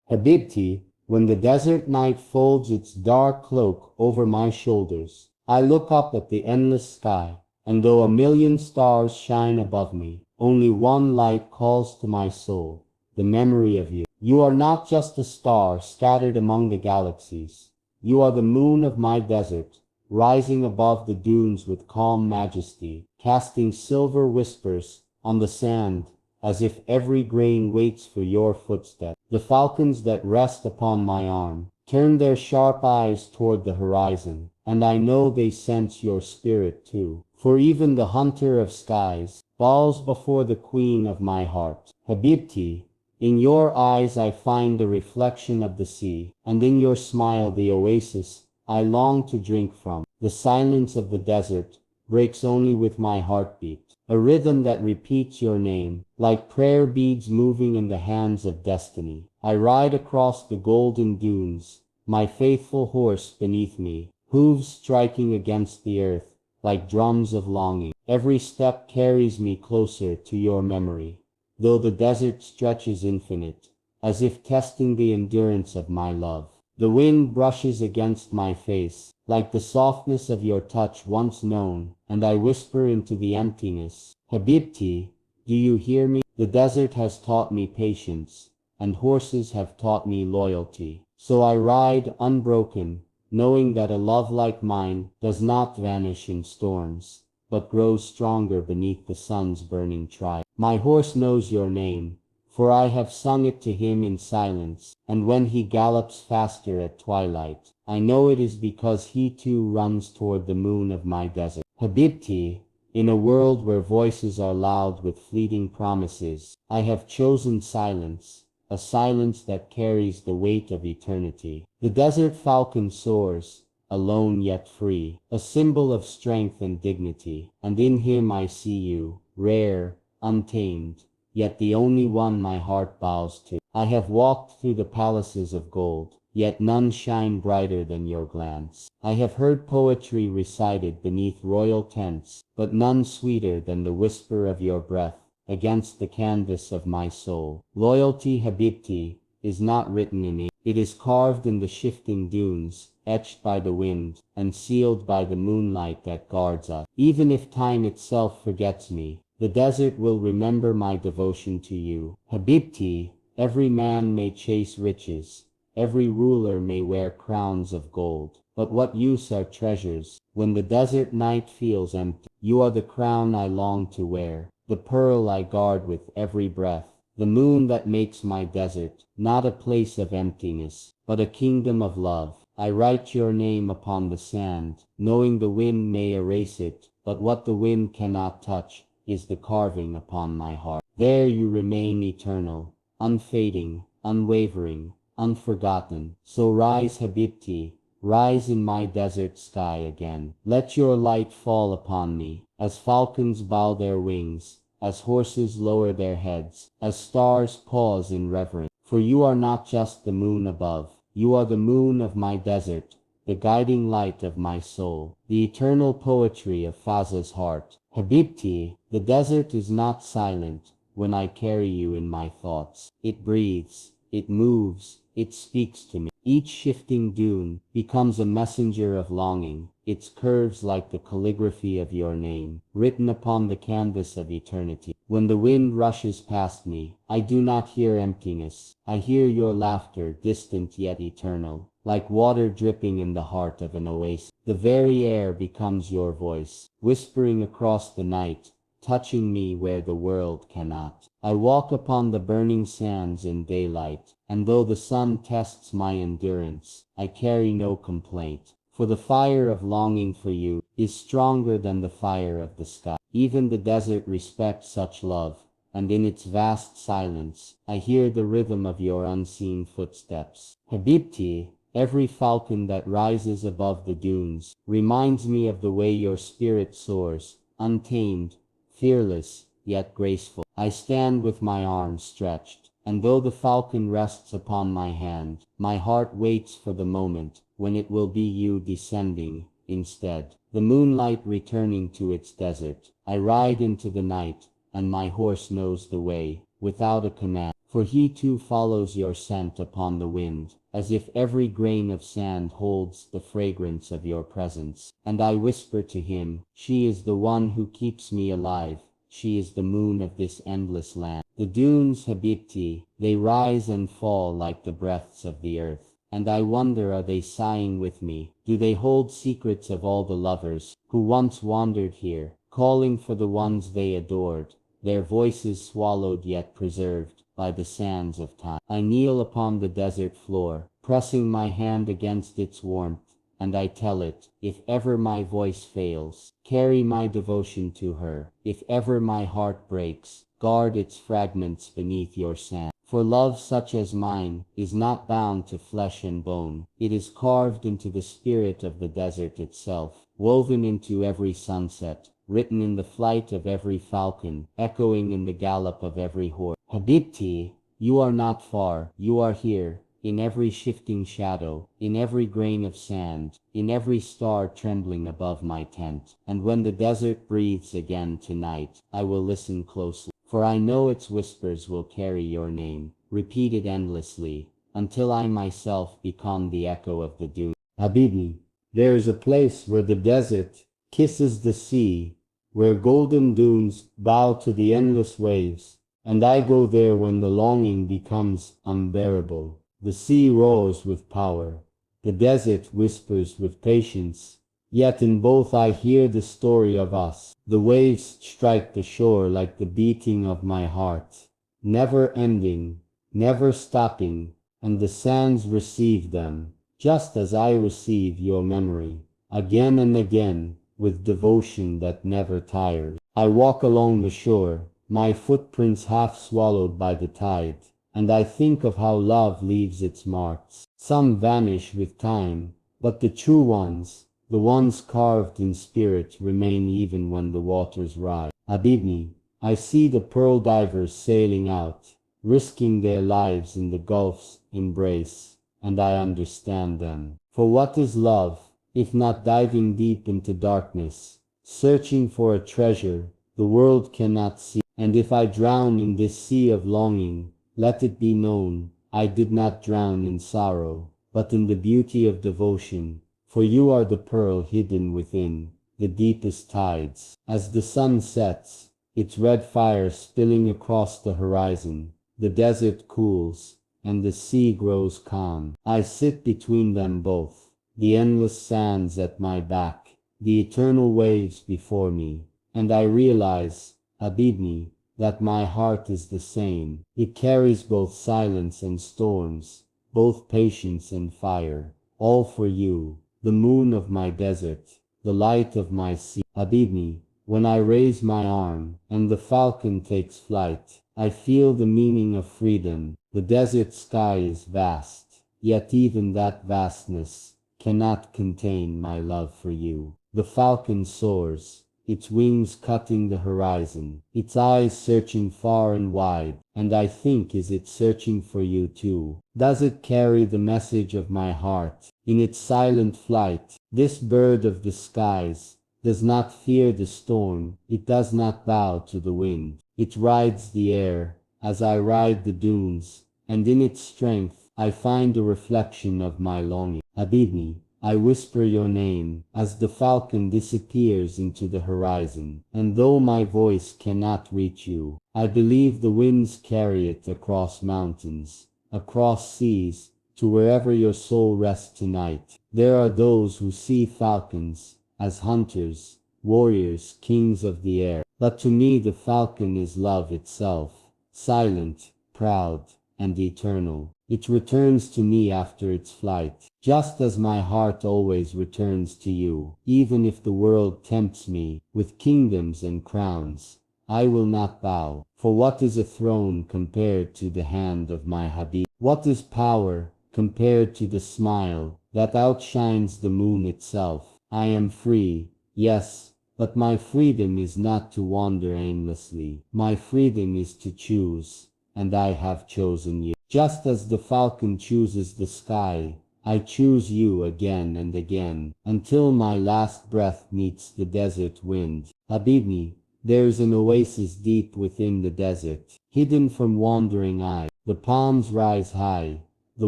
Habibti, when the desert night folds its dark cloak over my shoulders, I look up at the endless sky, and though a million stars shine above me, only one light calls to my soul, the memory of you. You are not just a star scattered among the galaxies. You are the moon of my desert, rising above the dunes with calm majesty, casting silver whispers on the sand as if every grain waits for your footsteps. The falcons that rest upon my arm turn their sharp eyes toward the horizon, and I know they sense your spirit too. For even the hunter of skies bows before the queen of my heart. Habibti, in your eyes I find the reflection of the sea, and in your smile the oasis I long to drink from. The silence of the desert breaks only with my heartbeat, a rhythm that repeats your name, like prayer beads moving in the hands of destiny. I ride across the golden dunes, my faithful horse beneath me, hooves striking against the earth like drums of longing. Every step carries me closer to your memory, though the desert stretches infinite, as if testing the endurance of my love. The wind brushes against my face, like the softness of your touch once known, and I whisper into the emptiness, Habibti, do you hear me? The desert has taught me patience, and horses have taught me loyalty. So I ride unbroken, knowing that a love like mine does not vanish in storms, but grows stronger beneath the sun's burning trial. My horse knows your name, for I have sung it to him in silence, and when he gallops faster at twilight, I know it is because he too runs toward the moon of my desert. Habibti, in a world where voices are loud with fleeting promises, I have chosen silence, a silence that carries the weight of eternity. The desert falcon soars, alone yet free, a symbol of strength and dignity, and in him I see you, rare, untamed, yet the only one my heart bows to. I have walked through the palaces of gold, yet none shine brighter than your glance. I have heard poetry recited beneath royal tents, but none sweeter than the whisper of your breath against the canvas of my soul. Loyalty, Habibti, is not written in ink. It is carved in the shifting dunes, etched by the wind, and sealed by the moonlight that guards us. Even if time itself forgets me, the desert will remember my devotion to you. Habibti, every man may chase riches, every ruler may wear crowns of gold, but what use are treasures when the desert night feels empty? You are the crown I long to wear, the pearl I guard with every breath, the moon that makes my desert not a place of emptiness, but a kingdom of love. I write your name upon the sand, knowing the wind may erase it, but what the wind cannot touch is the carving upon my heart. There you remain eternal, unfading, unwavering, unforgotten. So rise, Habibti, rise in my desert sky again. Let your light fall upon me, as falcons bow their wings, as horses lower their heads, as stars pause in reverence. For you are not just the moon above, you are the moon of my desert, the guiding light of my soul, the eternal poetry of Fazza's heart. Habibti, the desert is not silent when I carry you in my thoughts. It breathes, it moves, it speaks to me. Each shifting dune becomes a messenger of longing, its curves like the calligraphy of your name, written upon the canvas of eternity. When the wind rushes past me, I do not hear emptiness. I hear your laughter, distant yet eternal, like water dripping in the heart of an oasis. The very air becomes your voice, whispering across the night, touching me where the world cannot. I walk upon the burning sands in daylight, and though the sun tests my endurance, I carry no complaint, for the fire of longing for you is stronger than the fire of the sky. Even the desert respects such love, and in its vast silence, I hear the rhythm of your unseen footsteps. Habibti, every falcon that rises above the dunes reminds me of the way your spirit soars, untamed, fearless, yet graceful. I stand with my arms stretched, and though the falcon rests upon my hand, my heart waits for the moment when it will be you descending instead. The moonlight returning to its desert, I ride into the night, and my horse knows the way, without a command. For for he too follows your scent upon the wind, as if every grain of sand holds the fragrance of your presence. And I whisper to him, she is the one who keeps me alive, she is the moon of this endless land. The dunes, Habibti, they rise and fall like the breaths of the earth. And I wonder, are they sighing with me? Do they hold secrets of all the lovers who once wandered here, calling for the ones they adored, their voices swallowed yet preserved by the sands of time? I kneel upon the desert floor, pressing my hand against its warmth, and I tell it, if ever my voice fails, carry my devotion to her. If ever my heart breaks, guard its fragments beneath your sand. For love such as mine is not bound to flesh and bone. It is carved into the spirit of the desert itself, woven into every sunset, written in the flight of every falcon, echoing in the gallop of every horse. Habibti, you are not far, you are here, in every shifting shadow, in every grain of sand, in every star trembling above my tent. And when the desert breathes again tonight, I will listen closely, for I know its whispers will carry your name, repeated endlessly, until I myself become the echo of the dune. Habibi, there is a place where the desert kisses the sea, where golden dunes bow to the endless waves, and I go there when the longing becomes unbearable. The sea roars with power, the desert whispers with patience, yet in both I hear the story of us. The waves strike the shore like the beating of my heart, never ending, never stopping, and the sands receive them, just as I receive your memory, again and again, with devotion that never tires. I walk along the shore, my footprints half swallowed by the tide, and I think of how love leaves its marks. Some vanish with time, but the true ones, the ones carved in spirit, remain even when the waters rise. Habibni, I see the pearl divers sailing out, risking their lives in the Gulf's embrace, and I understand them. For what is love, if not diving deep into darkness, searching for a treasure the world cannot see? And if I drown in this sea of longing, let it be known, I did not drown in sorrow, but in the beauty of devotion, for you are the pearl hidden within the deepest tides. As the sun sets, its red fire spilling across the horizon, the desert cools, and the sea grows calm. I sit between them both, the endless sands at my back, the eternal waves before me, and I realize, Habibni, that my heart is the same. It carries both silence and storms, both patience and fire, all for you, the moon of my desert, the light of my sea. Habibni, when I raise my arm and the falcon takes flight, I feel the meaning of freedom. The desert sky is vast, yet even that vastness cannot contain my love for you. The falcon soars, its wings cutting the horizon, its eyes searching far and wide, and I think, is it searching for you too? Does it carry the message of my heart in its silent flight? This bird of the skies does not fear the storm, it does not bow to the wind. It rides the air as I ride the dunes, and in its strength I find a reflection of my longing. Habibni, I whisper your name as the falcon disappears into the horizon, and though my voice cannot reach you, I believe the winds carry it across mountains, across seas, to wherever your soul rests tonight. There are those who see falcons as hunters, warriors, kings of the air, but to me the falcon is love itself, silent, proud, and eternal. It returns to me after its flight, just as my heart always returns to you. Even if the world tempts me with kingdoms and crowns, I will not bow, for what is a throne compared to the hand of my Habib? What is power compared to the smile that outshines the moon itself? I am free, yes, but my freedom is not to wander aimlessly. My freedom is to choose, and I have chosen you. Just as the falcon chooses the sky, I choose you again and again, until my last breath meets the desert wind. Habibni, there's an oasis deep within the desert, hidden from wandering eyes. The palms rise high, the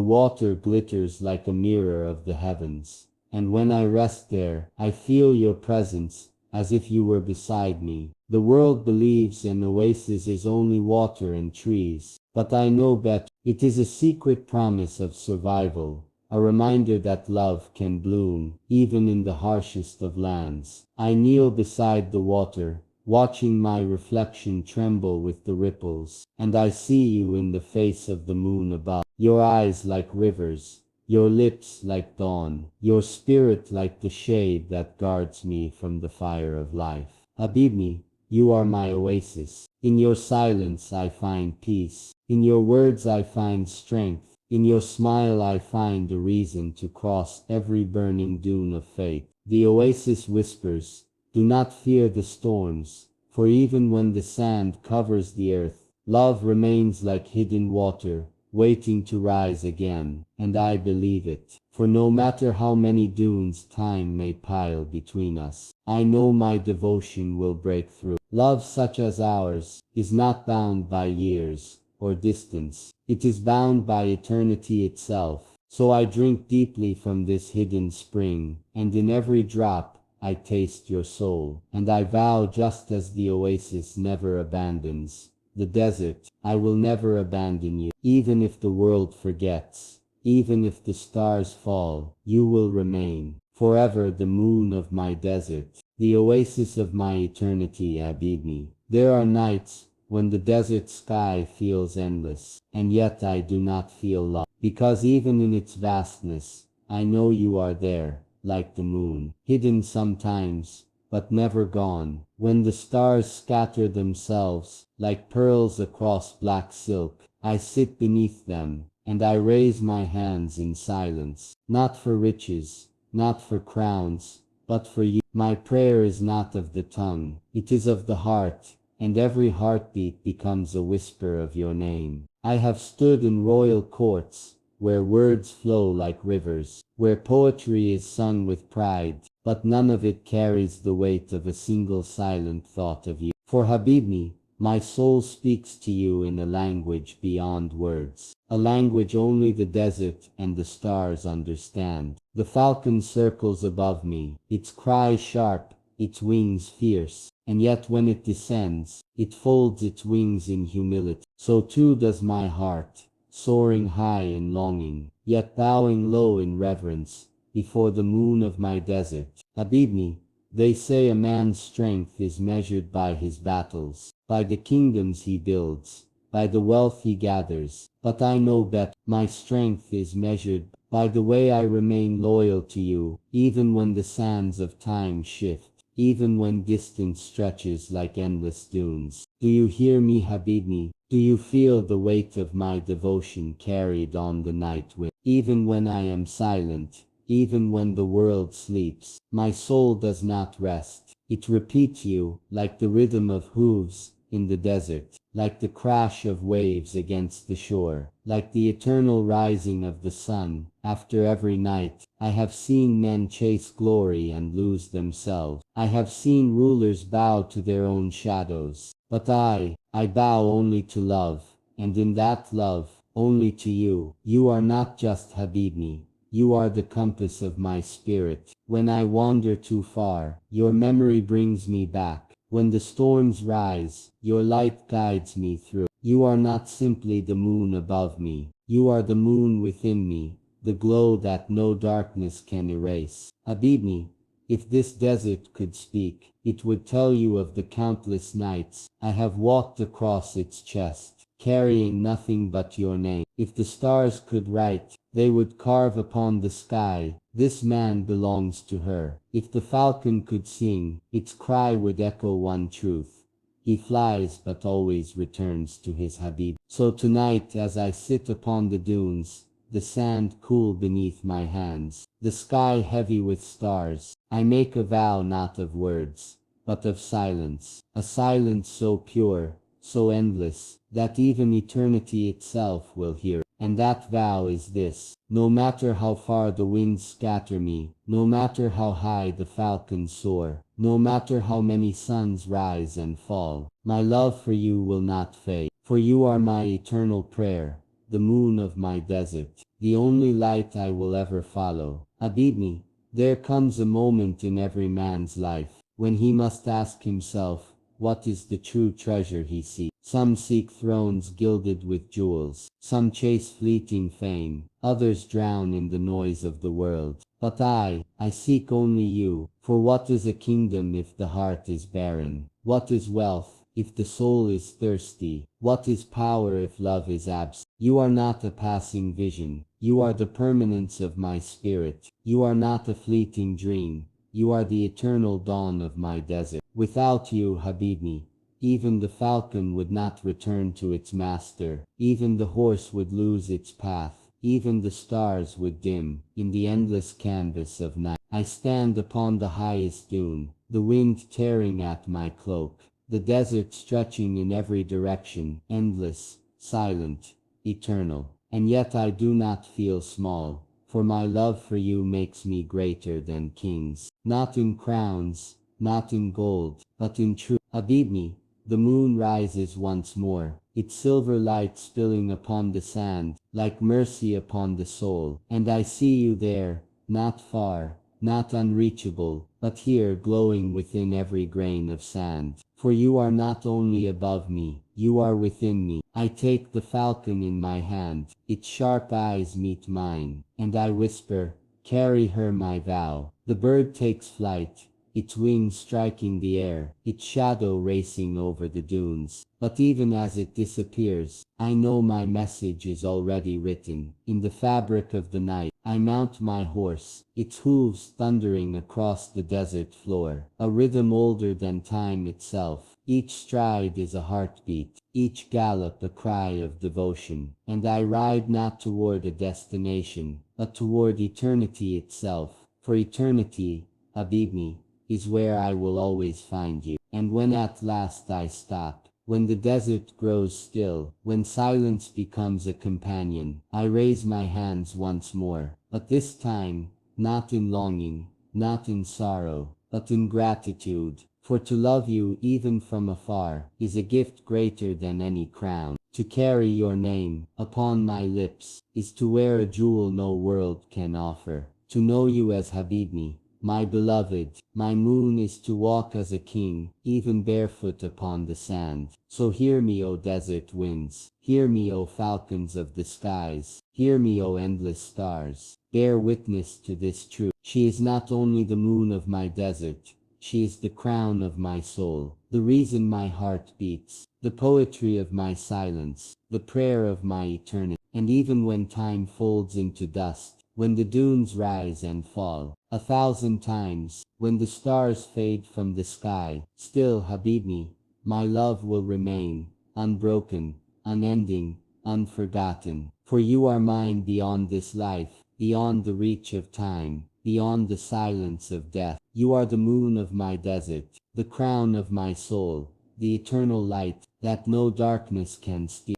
water glitters like a mirror of the heavens, and when I rest there, I feel your presence, as if you were beside me. The world believes an oasis is only water and trees, but I know better. It is a secret promise of survival, a reminder that love can bloom, even in the harshest of lands. I kneel beside the water, watching my reflection tremble with the ripples, and I see you in the face of the moon above, your eyes like rivers, your lips like dawn, your spirit like the shade that guards me from the fire of life. Habibi, you are my oasis. In your silence I find peace. In your words I find strength. In your smile I find a reason to cross every burning dune of fate. The oasis whispers, do not fear the storms, for even when the sand covers the earth, love remains like hidden water, waiting to rise again, and I believe it. For no matter how many dunes time may pile between us, I know my devotion will break through. Love such as ours is not bound by years or distance. It is bound by eternity itself. So I drink deeply from this hidden spring, and in every drop I taste your soul. And I vow, just as the oasis never abandons the desert, I will never abandon you. Even if the world forgets, even if the stars fall, you will remain forever the moon of my desert, the oasis of my eternity. Habibi. There are nights when the desert sky feels endless, and yet I do not feel lost, because even in its vastness, I know you are there, like the moon, hidden sometimes, but never gone. When the stars scatter themselves like pearls across black silk, I sit beneath them, and I raise my hands in silence, not for riches, not for crowns, but for you. My prayer is not of the tongue, it is of the heart, and every heartbeat becomes a whisper of your name. I have stood in royal courts, where words flow like rivers, where poetry is sung with pride, but none of it carries the weight of a single silent thought of you. For Habibi, my soul speaks to you in a language beyond words, a language only the desert and the stars understand. The falcon circles above me, its cry sharp, its wings fierce, and yet when it descends, it folds its wings in humility. So too does my heart, soaring high in longing, yet bowing low in reverence, before the moon of my desert. Habibi, they say a man's strength is measured by his battles, by the kingdoms he builds, by the wealth he gathers, but I know better. My strength is measured by the way I remain loyal to you, even when the sands of time shift, even when distance stretches like endless dunes. Do you hear me, Habibi? Do you feel the weight of my devotion carried on the night wind? Even when I am silent, even when the world sleeps, my soul does not rest. It repeats you, like the rhythm of hooves in the desert, like the crash of waves against the shore, like the eternal rising of the sun. After every night, I have seen men chase glory and lose themselves. I have seen rulers bow to their own shadows. But I bow only to love, and in that love, only to you. You are not just Habibi. You are the compass of my spirit. When I wander too far, your memory brings me back. When the storms rise, your light guides me through. You are not simply the moon above me. You are the moon within me, the glow that no darkness can erase. Habibi, if this desert could speak, it would tell you of the countless nights I have walked across its chest, carrying nothing but your name. If the stars could write, they would carve upon the sky, this man belongs to her. If the falcon could sing, its cry would echo one truth. He flies but always returns to his Habib. So tonight, as I sit upon the dunes, the sand cool beneath my hands, the sky heavy with stars, I make a vow not of words, but of silence, a silence so pure, so endless, that even eternity itself will hear. And that vow is this: no matter how far the winds scatter me, no matter how high the falcons soar, no matter how many suns rise and fall, my love for you will not fade. For you are my eternal prayer, the moon of my desert, the only light I will ever follow. Habibi, there comes a moment in every man's life when he must ask himself, what is the true treasure he seeks? Some seek thrones gilded with jewels, some chase fleeting fame, others drown in the noise of the world. But I seek only you, for what is a kingdom if the heart is barren? What is wealth if the soul is thirsty? What is power if love is absent? You are not a passing vision, you are the permanence of my spirit. You are not a fleeting dream, you are the eternal dawn of my desert. Without you, Habibi, even the falcon would not return to its master, even the horse would lose its path, even the stars would dim in the endless canvas of night. I stand upon the highest dune, the wind tearing at my cloak, the desert stretching in every direction, endless, silent, eternal. And yet I do not feel small, for my love for you makes me greater than kings. Not in crowns, not in gold, but in truth. Habibi, the moon rises once more, its silver light spilling upon the sand, like mercy upon the soul. And I see you there, not far, not unreachable, but here glowing within every grain of sand. For you are not only above me, you are within me. I take the falcon in my hand, its sharp eyes meet mine, and I whisper, carry her my vow. The bird takes flight, its wings striking the air, its shadow racing over the dunes. But even as it disappears, I know my message is already written in the fabric of the night. I mount my horse, its hooves thundering across the desert floor, a rhythm older than time itself. Each stride is a heartbeat, each gallop a cry of devotion, and I ride not toward a destination, but toward eternity itself. For eternity, Habibi, is where I will always find you. And when at last I stop, when the desert grows still, when silence becomes a companion, I raise my hands once more, but this time, not in longing, not in sorrow, but in gratitude. For to love you even from afar is a gift greater than any crown. To carry your name upon my lips is to wear a jewel no world can offer. To know you as Habibi, my beloved, my moon, is to walk as a king, even barefoot upon the sand. So hear me, O desert winds, hear me, O falcons of the skies, hear me, O endless stars. Bear witness to this truth. She is not only the moon of my desert, she is the crown of my soul, the reason my heart beats, the poetry of my silence, the prayer of my eternity. And even when time folds into dust, when the dunes rise and fall 1,000 times, when the stars fade from the sky, still, Habibi, my love will remain, unbroken, unending, unforgotten. For you are mine beyond this life, beyond the reach of time, beyond the silence of death. You are the moon of my desert, the crown of my soul, the eternal light that no darkness can steal.